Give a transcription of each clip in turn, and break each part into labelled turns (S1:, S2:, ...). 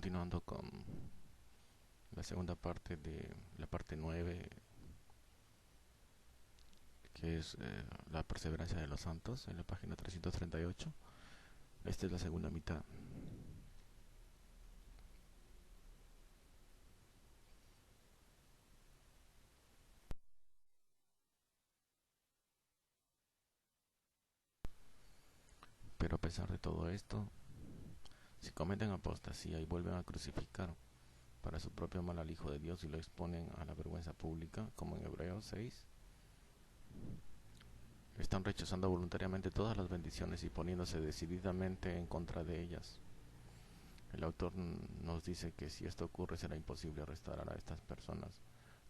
S1: continuando con la segunda parte de la parte 9, que es la perseverancia de los santos, en la página 338. Esta es la segunda mitad. Pero a pesar de todo esto, si cometen apostasía y vuelven a crucificar para su propio mal al Hijo de Dios y lo exponen a la vergüenza pública, como en Hebreos 6, están rechazando voluntariamente todas las bendiciones y poniéndose decididamente en contra de ellas. El autor nos dice que si esto ocurre será imposible restaurar a estas personas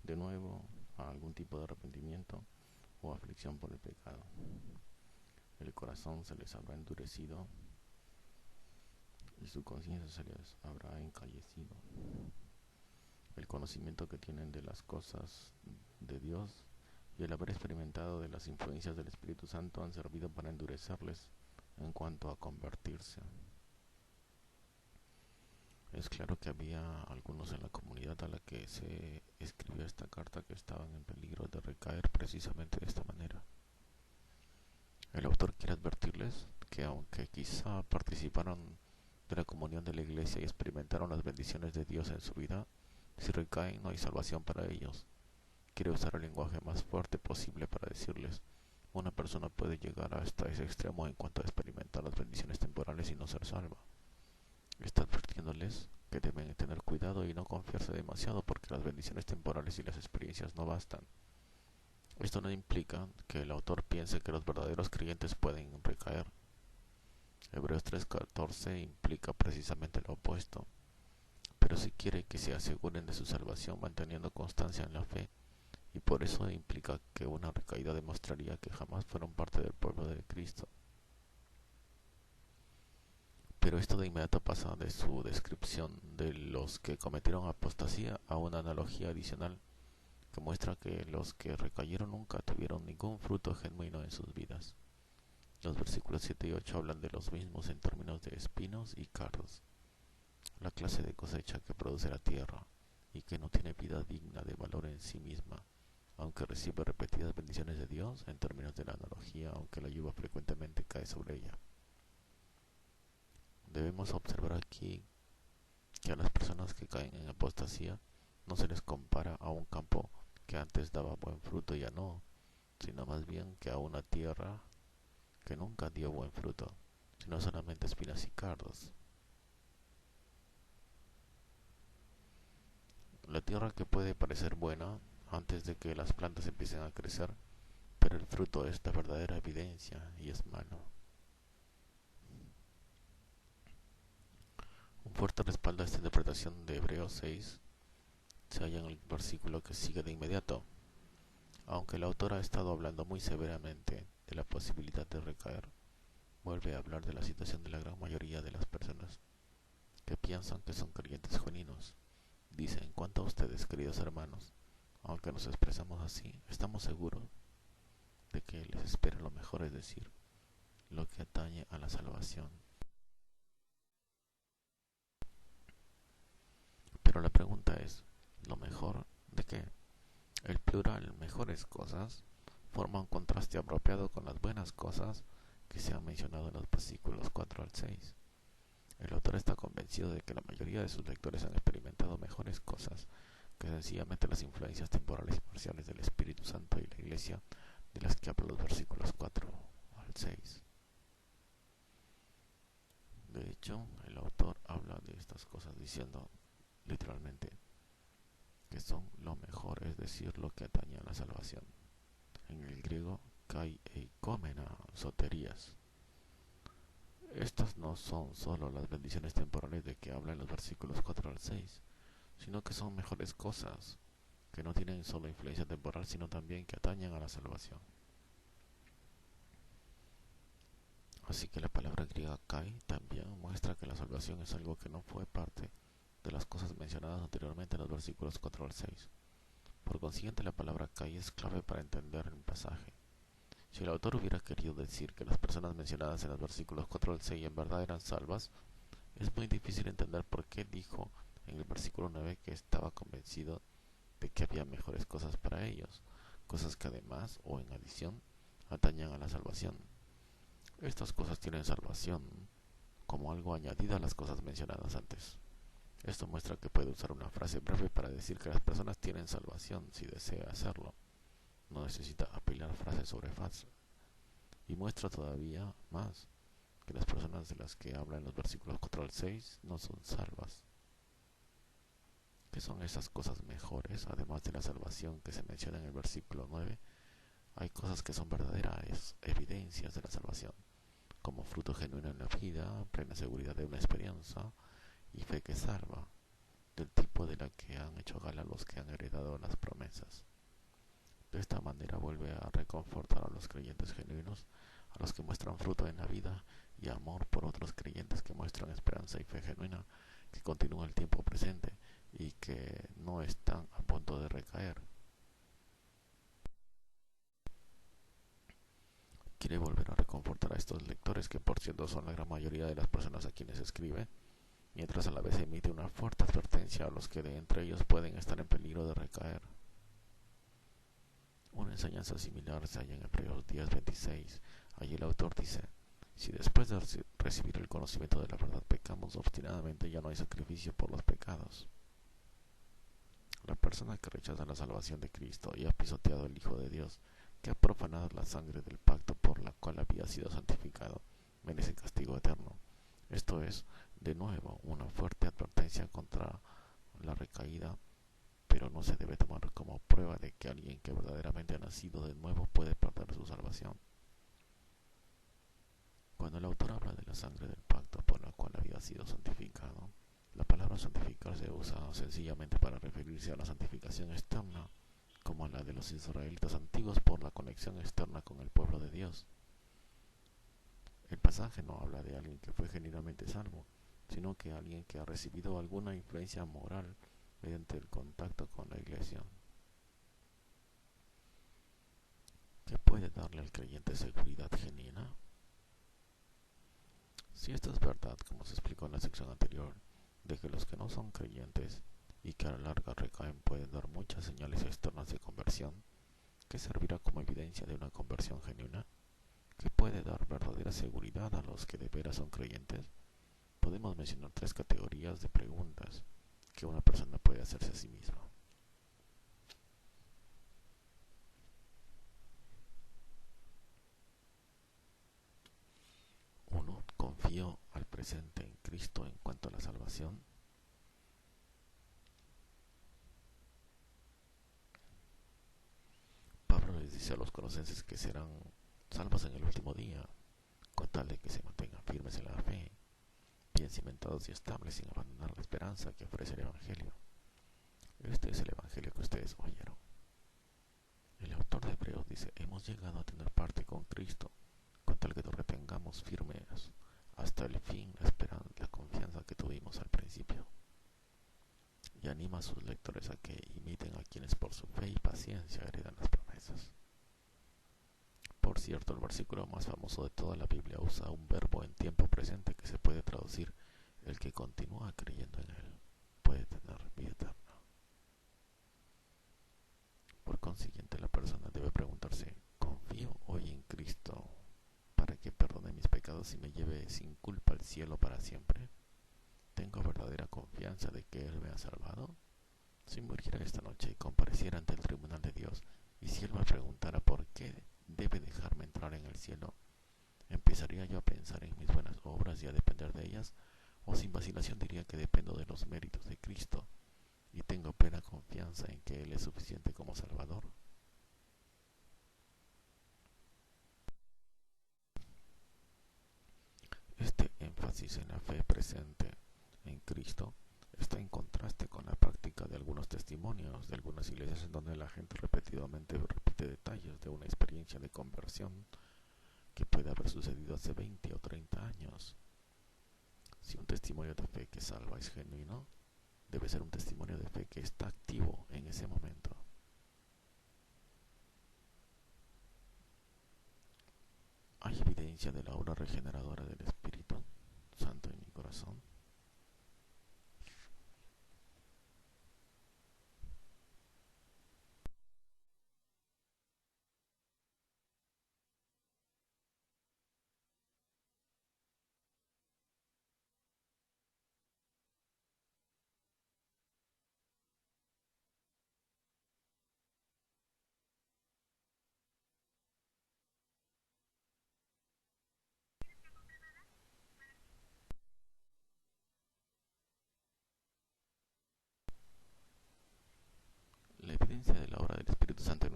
S1: de nuevo a algún tipo de arrepentimiento o aflicción por el pecado. El corazón se les habrá endurecido y su conciencia se les habrá encallecido. El conocimiento que tienen de las cosas de Dios y el haber experimentado de las influencias del Espíritu Santo han servido para endurecerles en cuanto a convertirse. Es claro que había algunos en la comunidad a la que se escribió esta carta que estaban en peligro de recaer precisamente de esta manera. El autor quiere advertirles que aunque quizá participaron de la comunión de la iglesia y experimentaron las bendiciones de Dios en su vida, si recaen no hay salvación para ellos. Quiere usar el lenguaje más fuerte posible para decirles: una persona puede llegar hasta ese extremo en cuanto a experimentar las bendiciones temporales y no ser salva. Está advirtiéndoles que deben tener cuidado y no confiarse demasiado porque las bendiciones temporales y las experiencias no bastan. Esto no implica que el autor piense que los verdaderos creyentes pueden recaer. Hebreos 3:14 implica precisamente lo opuesto, pero si quiere que se aseguren de su salvación manteniendo constancia en la fe, y por eso implica que una recaída demostraría que jamás fueron parte del pueblo de Cristo. Pero esto de inmediato pasa de su descripción de los que cometieron apostasía a una analogía adicional que muestra que los que recayeron nunca tuvieron ningún fruto genuino en sus vidas. Los versículos 7 y 8 hablan de los mismos en términos de espinos y cardos, la clase de cosecha que produce la tierra y que no tiene vida digna de valor en sí misma, aunque recibe repetidas bendiciones de Dios en términos de la analogía, aunque la lluvia frecuentemente cae sobre ella. Debemos observar aquí que a las personas que caen en apostasía no se les compara a un campo que antes daba buen fruto y ya no, sino más bien que a una tierra que nunca dio buen fruto, sino solamente espinas y cardos. La tierra que puede parecer buena antes de que las plantas empiecen a crecer, pero el fruto es la verdadera evidencia y es malo. Un fuerte respaldo a esta interpretación de Hebreos 6 se halla en el versículo que sigue de inmediato. Aunque el autor ha estado hablando muy severamente de la posibilidad de recaer, vuelve a hablar de la situación de la gran mayoría de las personas que piensan que son creyentes genuinos. Dice: en cuanto a ustedes, queridos hermanos, aunque nos expresamos así, estamos seguros de que les espera lo mejor, es decir, lo que atañe a la salvación. Pero la pregunta es: ¿lo mejor de qué? El plural mejores cosas forma un contraste apropiado con las buenas cosas que se han mencionado en los versículos 4 al 6. El autor está convencido de que la mayoría de sus lectores han experimentado mejores cosas que sencillamente las influencias temporales y parciales del Espíritu Santo y la Iglesia de las que hablan los versículos 4 al 6. De hecho, el autor habla de estas cosas diciendo literalmente que son lo mejor, es decir, lo que atañe a la salvación. En el griego, kai eikomena, soterías. Estas no son solo las bendiciones temporales de que habla en los versículos 4 al 6, sino que son mejores cosas, que no tienen solo influencia temporal, sino también que atañen a la salvación. Así que la palabra griega kai también muestra que la salvación es algo que no fue parte de las cosas mencionadas anteriormente en los versículos 4 al 6. Por consiguiente, la palabra kai es clave para entender el pasaje. Si el autor hubiera querido decir que las personas mencionadas en los versículos 4 al 6 en verdad eran salvas, Es muy difícil entender por qué dijo en el versículo 9 que estaba convencido de que había mejores cosas para ellos, cosas que además o en adición atañan a la salvación. Estas cosas tienen salvación como algo añadido a las cosas mencionadas antes. Esto muestra que puede usar una frase breve para decir que las personas tienen salvación si desea hacerlo. No necesita apilar frases sobre frases. Y muestra todavía más que las personas de las que habla en los versículos 4 al 6 no son salvas. ¿Qué son esas cosas mejores? Además de la salvación que se menciona en el versículo 9, hay cosas que son verdaderas evidencias de la salvación, como fruto genuino en la vida, plena seguridad de una experiencia y fe que salva, del tipo de la que han hecho gala los que han heredado las promesas. De esta manera vuelve a reconfortar a los creyentes genuinos, a los que muestran fruto en la vida y amor por otros creyentes que muestran esperanza y fe genuina, que continúa el tiempo presente y que no están a punto de recaer. Quiere volver a reconfortar a estos lectores, que por cierto son la gran mayoría de las personas a quienes escribe, mientras a la vez emite una fuerte advertencia a los que de entre ellos pueden estar en peligro de recaer. Una enseñanza similar se halla en Hebreos 10:26. Allí el autor dice: si después de recibir el conocimiento de la verdad pecamos obstinadamente, ya no hay sacrificio por los pecados. La persona que rechaza la salvación de Cristo y ha pisoteado al Hijo de Dios, que ha profanado la sangre del pacto por la cual había sido santificado, merece castigo eterno. Esto es, de nuevo, una fuerte advertencia contra la recaída, pero no se debe tomar como prueba de que alguien que verdaderamente ha nacido de nuevo puede perder su salvación. Cuando el autor habla de la sangre del pacto por la cual había sido santificado, la palabra santificar se usa sencillamente para referirse a la santificación externa, como la de los israelitas antiguos por la conexión externa con el pueblo de Dios. El pasaje no habla de alguien que fue genuinamente salvo, sino que alguien que ha recibido alguna influencia moral mediante el contacto con la iglesia. ¿Qué puede darle al creyente seguridad genuina? Si esto es verdad, como se explicó en la sección anterior, de que los que no son creyentes y que a la larga recaen pueden dar muchas señales externas de conversión, ¿qué servirá como evidencia de una conversión genuina? ¿Qué puede dar verdadera seguridad a los que de veras son creyentes? Podemos mencionar 3 categorías de preguntas que una persona puede hacerse a sí misma. 1. ¿Confío al presente en Cristo en cuanto a la salvación? Pablo les dice a los colosenses que serán salvos en el último día, con tal de que se mantengan firmes en la fe, bien cimentados y estables sin abandonar la esperanza que ofrece el Evangelio. Este es el Evangelio que ustedes oyeron. El autor de Hebreos dice: hemos llegado a tener parte con Cristo, con tal que nos retengamos firmes hasta el fin la esperanza, la confianza que tuvimos al principio. Y anima a sus lectores a que imiten a quienes por su fe y paciencia heredan las promesas. Por cierto, el versículo más famoso de toda la Biblia usa un verbo en tiempo presente que se puede traducir: el que continúa creyendo en él puede tener vida eterna. Por consiguiente, la persona debe preguntarse: ¿confío hoy en Cristo para que perdone mis pecados y me lleve sin culpa al cielo para siempre? ¿Tengo verdadera confianza de que Él me ha salvado? Si muriera esta noche y compareciera ante el tribunal de Dios, y si Él me preguntara por qué debe dejarme entrar en el cielo, ¿empezaría yo a pensar en mis buenas obras y a depender de ellas? ¿O sin vacilación diría que dependo de los méritos de Cristo y tengo plena confianza en que Él es suficiente como Salvador? Este énfasis en la fe presente en Cristo está en contraste con la práctica de algunos testimonios de algunas iglesias en donde la gente repetidamente repite detalles de una experiencia de conversión que puede haber sucedido hace 20 o 30 años. Si un testimonio de fe que salva es genuino, debe ser un testimonio de fe que está activo en ese momento. ¿Hay evidencia de la obra regeneradora del Espíritu Santo en mi corazón?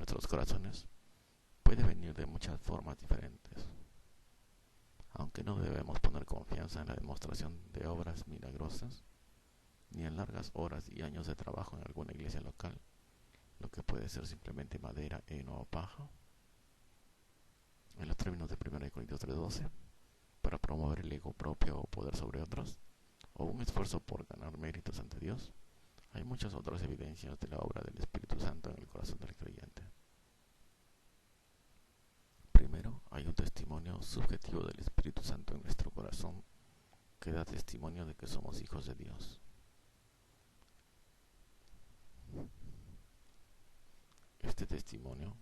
S1: nuestros corazones puede venir de muchas formas diferentes, aunque no debemos poner confianza en la demostración de obras milagrosas, ni en largas horas y años de trabajo en alguna iglesia local, lo que puede ser simplemente madera, heno o paja, en los términos de 1 Corintios 3:12, para promover el ego propio o poder sobre otros, o un esfuerzo por ganar méritos ante Dios. Hay muchas otras evidencias de la obra del Espíritu Santo en el corazón del creyente. Primero, hay un testimonio subjetivo del Espíritu Santo en nuestro corazón que da testimonio de que somos hijos de Dios. Este testimonio,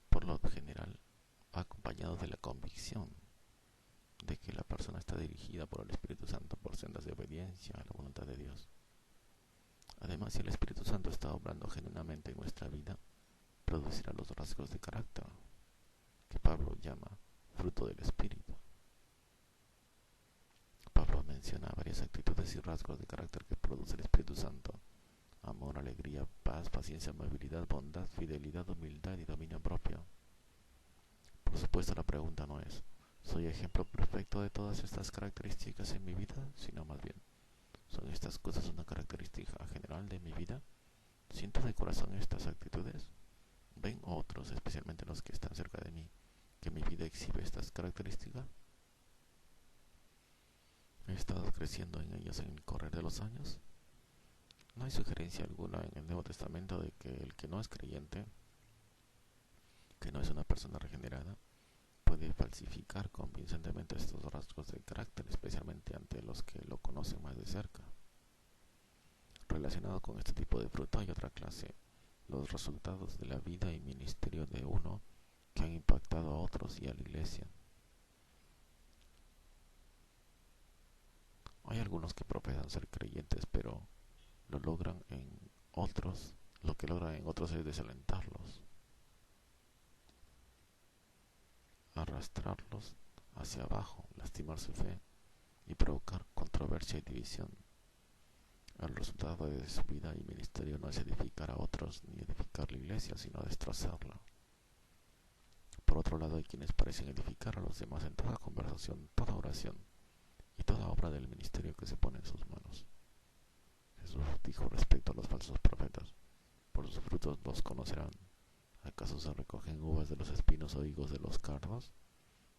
S1: por lo general, va acompañado de la convicción de que la persona está dirigida por el Espíritu Santo por sendas de obediencia a la voluntad de Dios. Además, si el Espíritu Santo está obrando genuinamente en nuestra vida, producirá los rasgos de carácter que Pablo llama fruto del Espíritu. Pablo menciona varias actitudes y rasgos de carácter que produce el Espíritu Santo: amor, alegría, paz, paciencia, amabilidad, bondad, fidelidad, humildad y dominio propio. Por supuesto, la pregunta no es ¿soy ejemplo perfecto de todas estas características en mi vida?, sino más bien ¿son estas cosas una característica general de mi vida? ¿Siento de corazón estas actitudes? ¿Ven otros, especialmente los que están cerca de mí, que mi vida exhibe estas características? ¿He estado creciendo en ellas en el correr de los años? No hay sugerencia alguna en el Nuevo Testamento de que el que no es creyente, que no es una persona regenerada, puede falsificar convincentemente estos rasgos de carácter, especialmente ante los que lo conocen más de cerca. Relacionado con este tipo de fruto hay otra clase: los resultados de la vida y ministerio de uno que han impactado a otros y a la iglesia. Hay algunos que profesan ser creyentes, pero lo que logran en otros es desalentarlos, arrastrarlos hacia abajo, lastimar su fe y provocar controversia y división. El resultado de su vida y ministerio no es edificar a otros ni edificar la iglesia, sino destrozarla. Por otro lado, hay quienes parecen edificar a los demás en toda conversación, toda oración y toda obra del ministerio que se pone en sus manos. Jesús dijo respecto a los falsos profetas: por sus frutos los conocerán. ¿Acaso se recogen uvas de los espinos o higos de los cardos?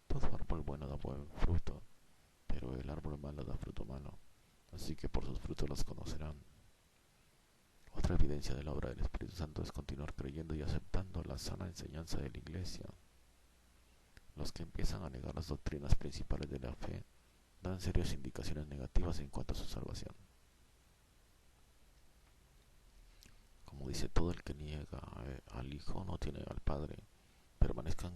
S1: Todo árbol bueno da buen fruto, pero el árbol malo da fruto malo. Así que por sus frutos los conocerán. Otra evidencia de la obra del Espíritu Santo es continuar creyendo y aceptando la sana enseñanza de la iglesia. Los que empiezan a negar las doctrinas principales de la fe dan serias indicaciones negativas en cuanto a su salvación. Como dice, todo el que niega al Hijo no tiene al Padre. Permanezca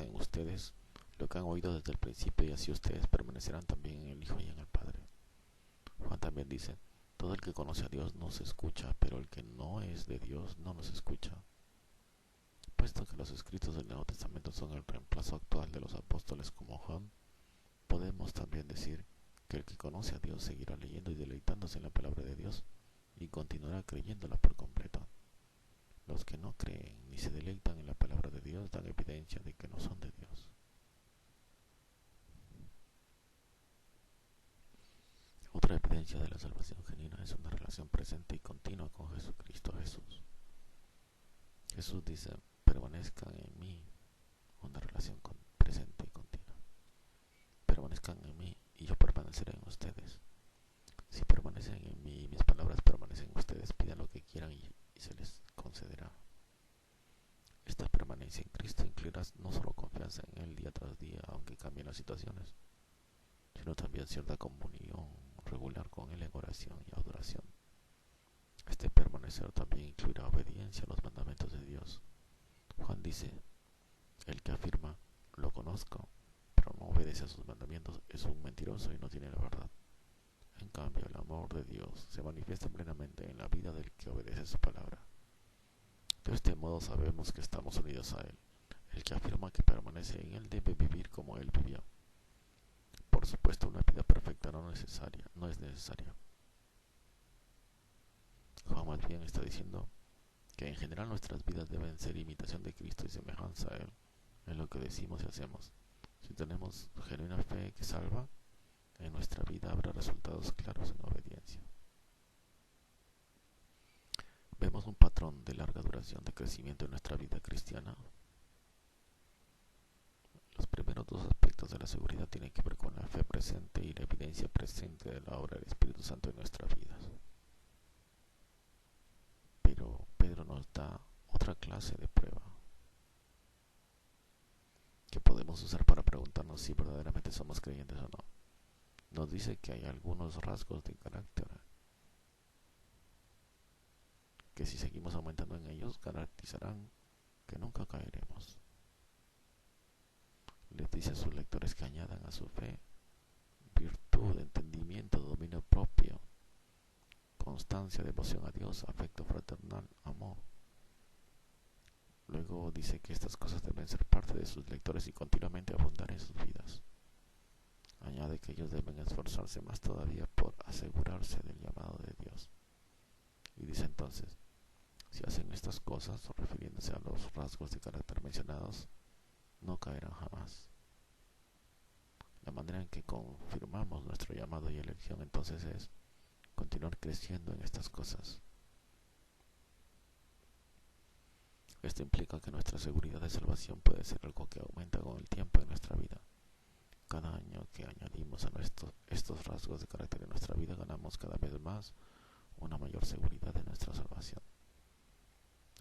S1: en ustedes lo que han oído desde el principio, y así ustedes permanecerán también en el Hijo y en el Padre. Juan también dice: todo el que conoce a Dios nos escucha, pero el que no es de Dios no nos escucha. Puesto que los escritos del Nuevo Testamento son el reemplazo actual de los apóstoles como Juan, podemos también decir que el que conoce a Dios seguirá leyendo y deleitándose en la palabra de Dios y continuará creyéndola por completo. Los que no creen ni se deleitan en la palabra de Dios dan evidencia de que no son de Dios. Otra evidencia de la salvación genuina es una relación presente y continua con Jesucristo Jesús. Jesús dice: permanezcan en mí, una relación presente y continua. Permanezcan en mí y yo permaneceré en ustedes. Si permanecen en mí y mis palabras permanecen en ustedes, pidan lo que quieran y se les concederá. Esta permanencia en Cristo incluirá no solo confianza en Él día tras día, aunque cambien las situaciones, sino también cierta comunión regular con Él en oración y adoración. Este permanecer también incluirá obediencia a los mandamientos de Dios. Juan dice: el que afirma lo conozco, pero no obedece a sus mandamientos, es un mentiroso y no tiene la verdad. En cambio, el amor de Dios se manifiesta plenamente en la vida del que obedece su palabra. De este modo sabemos que estamos unidos a Él. El que afirma que permanece en Él debe vivir como Él vivió. Por supuesto, una vida perfecta no es necesaria. Juan más bien está diciendo que en general nuestras vidas deben ser imitación de Cristo y semejanza a Él en lo que decimos y hacemos. Si tenemos genuina fe que salva, en nuestra vida habrá resultados claros en obediencia. Vemos un patrón de larga duración de crecimiento en nuestra vida cristiana. Los primeros dos aspectos de la seguridad tienen que ver con la fe presente y la evidencia presente de la obra del Espíritu Santo en nuestras vidas. Pero Pedro nos da otra clase de prueba que podemos usar para preguntarnos si verdaderamente somos creyentes o no. Nos dice que hay algunos rasgos de carácter que si seguimos aumentando en ellos garantizarán que nunca caeremos. Les dice a sus lectores que añadan a su fe virtud, entendimiento, dominio propio, constancia, devoción a Dios, afecto fraternal, amor. Luego dice que estas cosas deben ser parte de sus lectores y continuamente abundar en sus vidas. Añade que ellos deben esforzarse más todavía por asegurarse del llamado de Dios. Y dice entonces, si hacen estas cosas, refiriéndose a los rasgos de carácter mencionados, no caerán jamás. La manera en que confirmamos nuestro llamado y elección entonces es continuar creciendo en estas cosas. Esto implica que nuestra seguridad de salvación puede ser algo que aumenta con el tiempo en nuestra vida. Cada año que añadimos a estos rasgos de carácter en nuestra vida, ganamos cada vez más una mayor seguridad de nuestra salvación.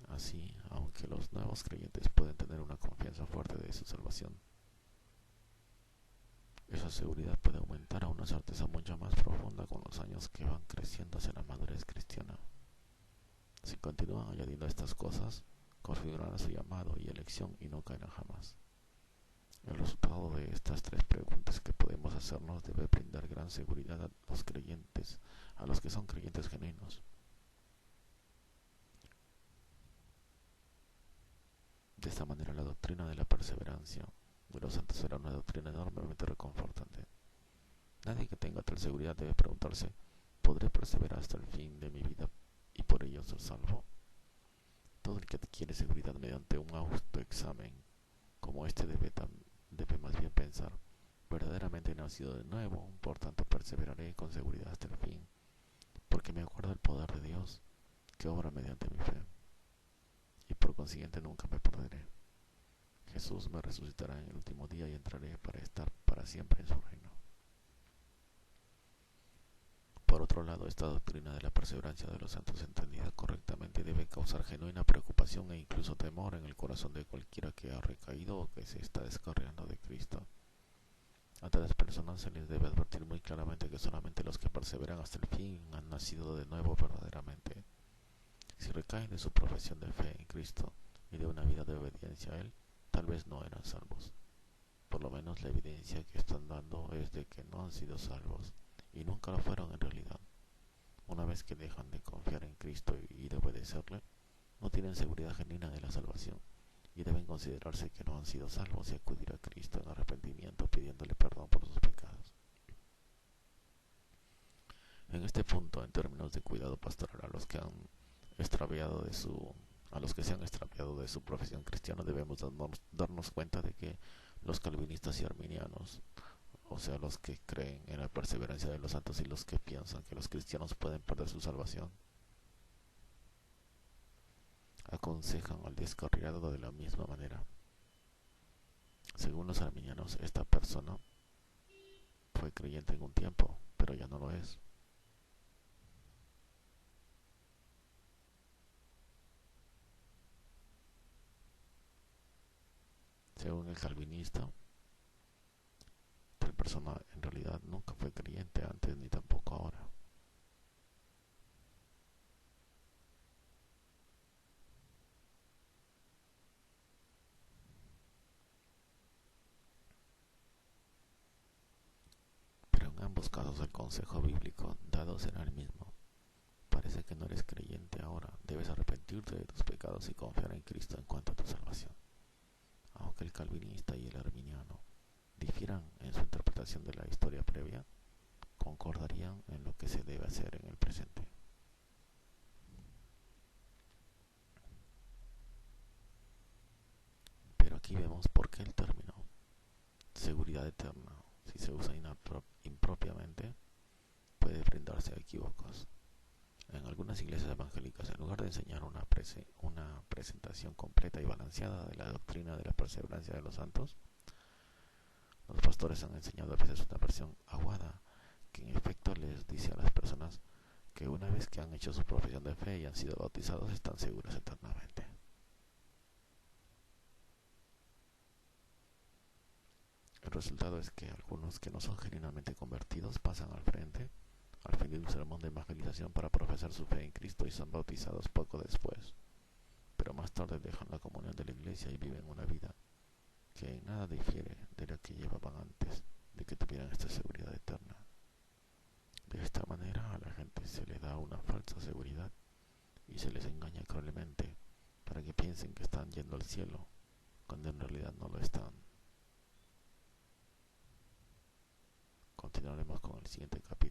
S1: Así, aunque los nuevos creyentes pueden tener una confianza fuerte de su salvación, esa seguridad puede aumentar a una certeza mucho más profunda con los años que van creciendo hacia la madurez cristiana. Si continúan añadiendo estas cosas, configurarán su llamado y elección y no caerán jamás. El resultado de estas tres preguntas que podemos hacernos debe brindar gran seguridad a los creyentes, a los que son creyentes genuinos. De esta manera, la doctrina de la perseverancia de los santos será una doctrina enormemente reconfortante. Nadie que tenga tal seguridad debe preguntarse, ¿podré perseverar hasta el fin de mi vida y por ello ser salvo? Todo el que adquiere seguridad mediante un autoexamen como este debe más bien pensar, verdaderamente he nacido de nuevo, por tanto perseveraré con seguridad hasta el fin, porque me acuerdo del poder de Dios que obra mediante mi fe, y por consiguiente nunca me perderé. Jesús me resucitará en el último día y entraré para estar para siempre en su reino. Por otro lado, esta doctrina de la perseverancia de los santos entendida correctamente debe causar genuina preocupación e incluso temor en el corazón de cualquiera que ha recaído o que se está descarriando de Cristo. A tales personas se les debe advertir muy claramente que solamente los que perseveran hasta el fin han nacido de nuevo verdaderamente. Si recaen de su profesión de fe en Cristo y de una vida de obediencia a Él, tal vez no eran salvos. Por lo menos la evidencia que están dando es de que no han sido salvos y nunca lo fueron en realidad. Una vez que dejan de confiar en Cristo y de obedecerle, no tienen seguridad genuina de la salvación y deben considerarse que no han sido salvos y acudir a Cristo en arrepentimiento pidiéndole perdón por sus pecados. En este punto, en términos de cuidado pastoral a los que se han extraviado de su profesión cristiana, debemos darnos cuenta de que los calvinistas y arminianos, o sea, los que creen en la perseverancia de los santos y los que piensan que los cristianos pueden perder su salvación, aconsejan al descarriado de la misma manera. Según los arminianos, esta persona fue creyente en un tiempo, pero ya no lo es. Según el calvinista, tal persona en realidad nunca fue creyente antes ni tampoco ahora. Pero en ambos casos el consejo bíblico dado será el mismo. Parece que no eres creyente ahora, debes arrepentirte de tus pecados y confiar en Cristo en cuanto a tu salvación. Aunque el calvinista y el arminiano difieran en su interpretación de la historia previa, concordarían en lo que se debe hacer en el presente. eterna, si se usa impropiamente, puede brindarse a equívocos. En algunas iglesias evangélicas, en lugar de enseñar una presentación completa y balanceada de la doctrina de la perseverancia de los santos, los pastores han enseñado a veces una versión aguada que en efecto les dice a las personas que una vez que han hecho su profesión de fe y han sido bautizados, están seguros eternamente. El resultado es que algunos que no son genuinamente convertidos pasan al frente al fin de un sermón de evangelización para profesar su fe en Cristo y son bautizados poco después, pero más tarde dejan la comunión de la iglesia y viven una vida que en nada difiere de la que llevaban antes de que tuvieran esta seguridad eterna. De esta manera a la gente se le da una falsa seguridad y se les engaña cruelmente para que piensen que están yendo al cielo, cuando en realidad no lo están. Continuaremos con el siguiente capítulo.